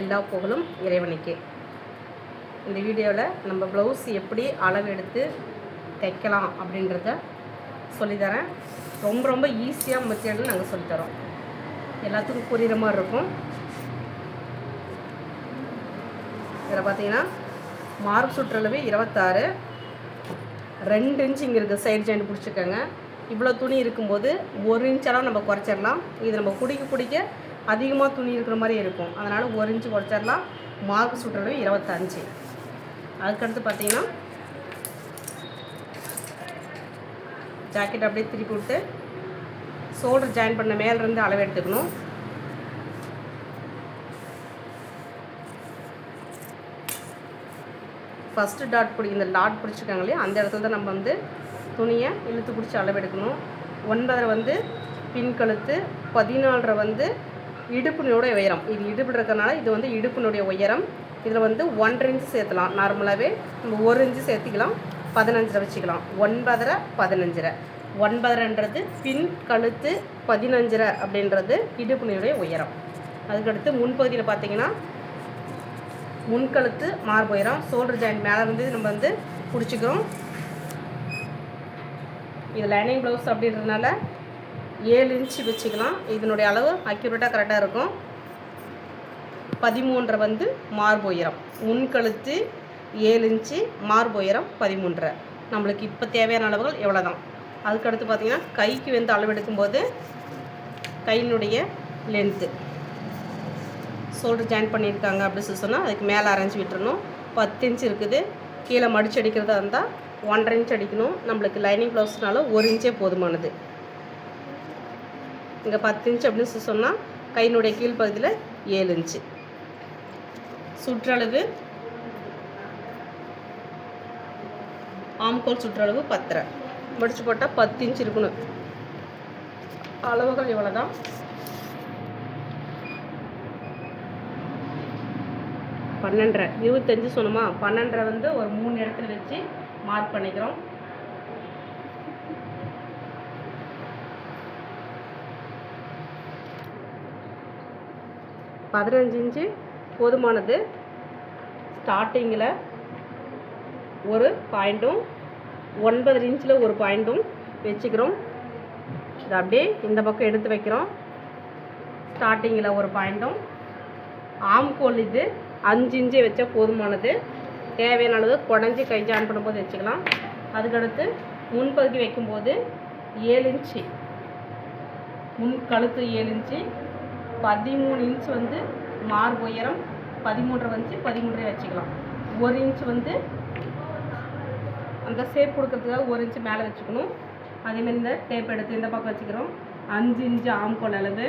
எல்லா புகழும் இறைவனுக்கே. இந்த வீடியோவில் நம்ம ப்ளவுஸ் எப்படி அளவு எடுத்து தைக்கலாம் அப்படின்றத சொல்லித்தரேன். ரொம்ப ஈஸியாக மெத்தேடில் நாங்கள் சொல்லித்தரோம். எல்லாத்துக்கும் புரிகிற மாதிரி இருக்கும். இதில் பார்த்தீங்கன்னா மார்க் சுற்றளவு 26, 2 இன்ச் இங்கே இருக்குது. சைடு ஜாயிண்ட் பிடிச்சிக்கோங்க. இவ்வளோ துணி இருக்கும்போது 1 இன்ச்செல்லாம் நம்ம குறைச்சிடலாம். இது நம்ம பிடிக்க அதிகமாக துணி இருக்கிற மாதிரி இருக்கும். அதனால் 1 இன்ச்சு குறைச்சிடலாம். மார்க் சுற்றளவு 25. அதுக்கடுத்து பார்த்தீங்கன்னா ஜாக்கெட் அப்படியே திருப்பி விட்டு ஷோல்டர் ஜாயின் பண்ண மேலேருந்து அளவு எடுத்துக்கணும். ஃபஸ்ட்டு டாட் இந்த டாட் பிடிச்சிருக்காங்க இல்லையா, அந்த இடத்துல தான் நம்ம வந்து துணியை இழுத்து பிடிச்சி அளவு எடுக்கணும். 9 பின் கழுத்து, 14 இடுப்பினுடைய உயரம். இது இடுப்பு இருக்கிறதுனால இது வந்து இடுப்பினுடைய உயரம். இதில் 1.5 இன்ச்சு சேர்த்துலாம். நார்மலாகவே நம்ம 1 இன்ச்சு சேர்த்திக்கலாம். 15 வச்சுக்கலாம். 9, 15. 9ன்றது பின் கழுத்து, 15 அப்படின்றது இடுப்பினுடைய உயரம். அதுக்கடுத்து முன்பகுதியில் பார்த்தீங்கன்னா முன்கழுத்து மார்பு உயரம். ஷோல்டர் ஜாயிண்ட் மேலே இருந்து நம்ம வந்து பிடிச்சிக்கிறோம். இது லைனிங் ப்ளவுஸ் அப்படின்றதுனால 7 இன்ச்சு வச்சுக்கலாம். இதனுடைய அளவு அக்யூரேட்டாக கரெக்டாக இருக்கும். 13 மார்பு உயரம். முன்கழுத்து 7 இன்ச்சு, மார்பு உயரம் 13. நம்மளுக்கு இப்போ தேவையான அளவுகள் எவ்வளோ தான். அதுக்கடுத்து பார்த்திங்கன்னா கைக்கு அளவு எடுக்கும்போது கையினுடைய லென்த்து ஷோல்டர் ஜாயின் பண்ணியிருக்காங்க அப்படின்னு சொன்னால் அதுக்கு மேலே அரைஞ்சி விட்டுறணும். 10 இன்ச்சு இருக்குது. கீழே மடிச்சு அடிக்கிறதா இருந்தால் 1.5 இன்ச் அடிக்கணும். நம்மளுக்கு லைனிங் ப்ளவுஸ்னால 1 இன்ச்சே போதுமானது. இங்கே 10 இன்ச் அப்படின்னு சொன்னால் கையினுடைய கீழ்ப்பகுதியில் 7 இன்ச்சு. சுற்றளவு ஆம்கோல் சுற்றளவு 10. மடிச்சு போட்டால் 10 இன்ச் இருக்கணும். அளவுகள் இவ்வளோ தான். 12, 25 சொன்னோமா. 12 ஒரு 3 இடத்துல வச்சு மார்க் பண்ணிக்கிறோம். பதினஞ்சு இன்ச்சு போதுமானது. ஸ்டார்டிங்கில் ஒரு பாயிண்ட்டும் 9 இன்ச்சில் ஒரு பாயிண்ட்டும் வச்சுக்கிறோம். இது அப்படியே இந்த பக்கம் எடுத்து வைக்கிறோம். ஸ்டார்டிங்கில் ஒரு பாயிண்ட்டும் ஆம்கோல் இது 5 இன்ச்சு வச்சா போதுமானது. தேவையான அளவு குடஞ்சி கை ஜாயின் பண்ணும்போது வச்சுக்கலாம். அதுக்கடுத்து முன்பகுதி வைக்கும்போது 7 இன்ச்சு முன் கழுத்து 7 இன்ச்சு, 13 இன்ச் மார்பு உயரம், 13 13 வச்சுக்கலாம். 1 இன்ச் அந்த ஷேப் கொடுக்கறதுக்காக 1 இன்ச்சு மேலே வச்சுக்கணும். அதேமாதிரி இந்த டேப் எடுத்து இந்த பக்கம் வச்சுக்கிறோம். 5 இன்ச்சு ஆம்கோல் அளவு,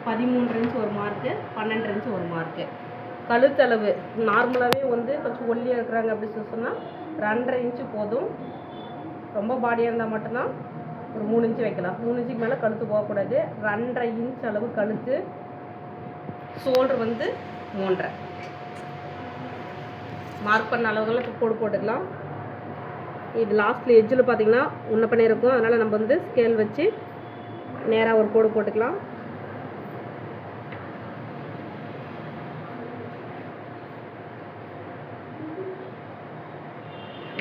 13 இன்ச் ஒரு மார்க்கு, 12 இன்ச் ஒரு மார்க்கு. கழுத்தளவு நார்மலாகவே கொஞ்சம் ஒல்லியாக இருக்கிறாங்க அப்படின்னு சொன்னால் 2.5 இன்ச்சு போதும். ரொம்ப பாடியாக இருந்தால் மட்டும்தான் ஒரு 3 இன்ச்சு வைக்கலாம். 3 இன்ச்சுக்கு மேலே கழுத்து போகக்கூடாது. 2.5 இன்ச் அளவு கழுத்து. ஷோல்டர் 3.5. மார்க் பண்ண அளவுகளை கோடு போட்டுக்கலாம். இது லாஸ்ட்டில் எட்ஜில் பார்த்திங்கன்னா உன்ன பண்ணி இருக்கும். அதனால் நம்ம ஸ்கேல் வச்சு நேராக ஒரு கோடு போட்டுக்கலாம்.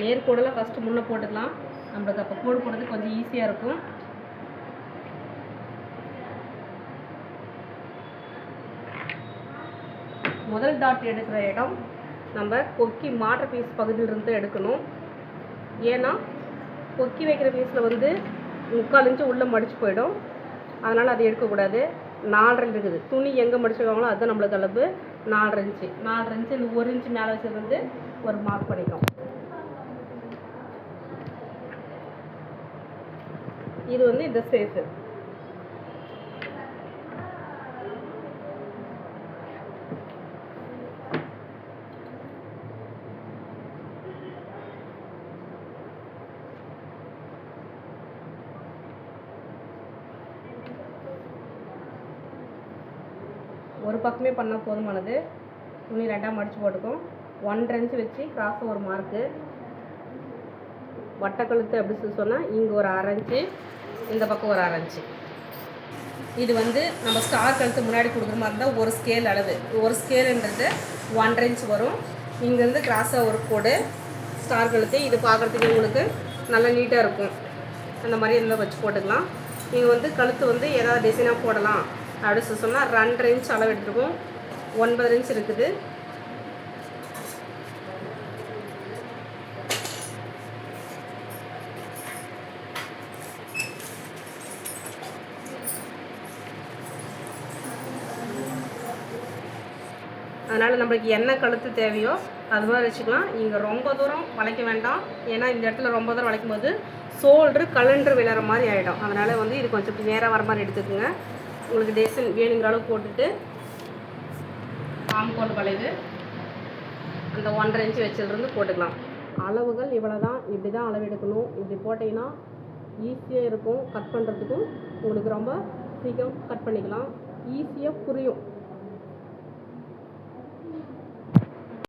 நேர்கோடெல்லாம் ஃபஸ்ட்டு முன்னே போட்டுக்கலாம். நம்மளுக்கு அப்போ கோடு போடுறது கொஞ்சம் ஈஸியாக இருக்கும். முதல் டாட் எடுக்கிற இடம் நம்ம கொக்கி மாற்ற பீஸ் பகுதியிலிருந்து எடுக்கணும். ஏன்னா கொக்கி வைக்கிற பீஸில் 3/4 இன்ச்சு உள்ளே மடித்து போயிடும். அதனால் அதை எடுக்கக்கூடாது. 4.5 இருக்குது. துணி எங்கே மடிச்சுருக்காங்களோ அதுதான் நம்மளுக்கு அளவு. 4.5 இன்ச்சு. 4.5 இன்ச்சு இந்த 1 இன்ச்சு மேலே வச்சது ஒரு மார்க் பண்ணிக்கும். இது இந்த சேஃபு. ஒரு பக்கமே பண்ணால் போதுமானது. துணி 2ஆக மடித்து போட்டுக்கும். 1.5 இன்ச்சு வச்சு கிராஸாக ஒரு மார்க்கு. வட்டக்கழுத்து அப்படின்னு சொன்னால் இங்கே ஒரு 1/2 இன்ச்சு, இந்த பக்கம் ஒரு 1/2 இன்ச்சு. இது வந்து நம்ம ஸ்டார் கழுத்து முன்னாடி கொடுக்குற மாதிரி இருந்தால் ஒரு ஸ்கேல் அளவு, ஒரு ஸ்கேலுன்றது 1.5 இன்ச் வரும். இங்கேருந்து கிராஸாக ஒரு கோடு ஸ்டார் கழுத்து. இது பார்க்குறதுக்கு உங்களுக்கு நல்லா நீட்டாக இருக்கும். அந்த மாதிரி இருந்தால் வச்சு போட்டுக்கலாம். நீங்கள் வந்து கழுத்து வந்து ஏதாவது டிசைனாக போடலாம் அப்படின்னு சொன்னால் 2.5 இன்ச் அளவு எடுத்துருக்கோம். 9 இன்ச் இருக்குது. அதனால் நம்மளுக்கு என்ன கழுத்து தேவையோ அது மாதிரி வச்சுக்கலாம். இங்கே ரொம்ப தூரம் வளைக்க வேண்டாம். ஏன்னா இந்த இடத்துல ரொம்ப தூரம் வளைக்கும் போது ஷோல்ட்ரு கலண்டர் விழற மாதிரி ஆகிடும். அதனால் வந்து இது கொஞ்சம் நேராக வர மாதிரி எடுத்துக்கோங்க. உங்களுக்கு டிசைன் வேணுங்கிற அளவு போட்டுட்டு ஆம்கோல் வளைவு அந்த 1.5 இன்ச் வச்சதுலேருந்து போட்டுக்கலாம். அளவுகள் இவ்வளோ தான். இப்படி தான் அளவு எடுக்கணும். இப்படி போட்டிங்கன்னா ஈஸியாக இருக்கும். கட் பண்ணுறதுக்கும் உங்களுக்கு ரொம்ப சீக்கிரம் கட் பண்ணிக்கலாம். ஈஸியாக புரியும்.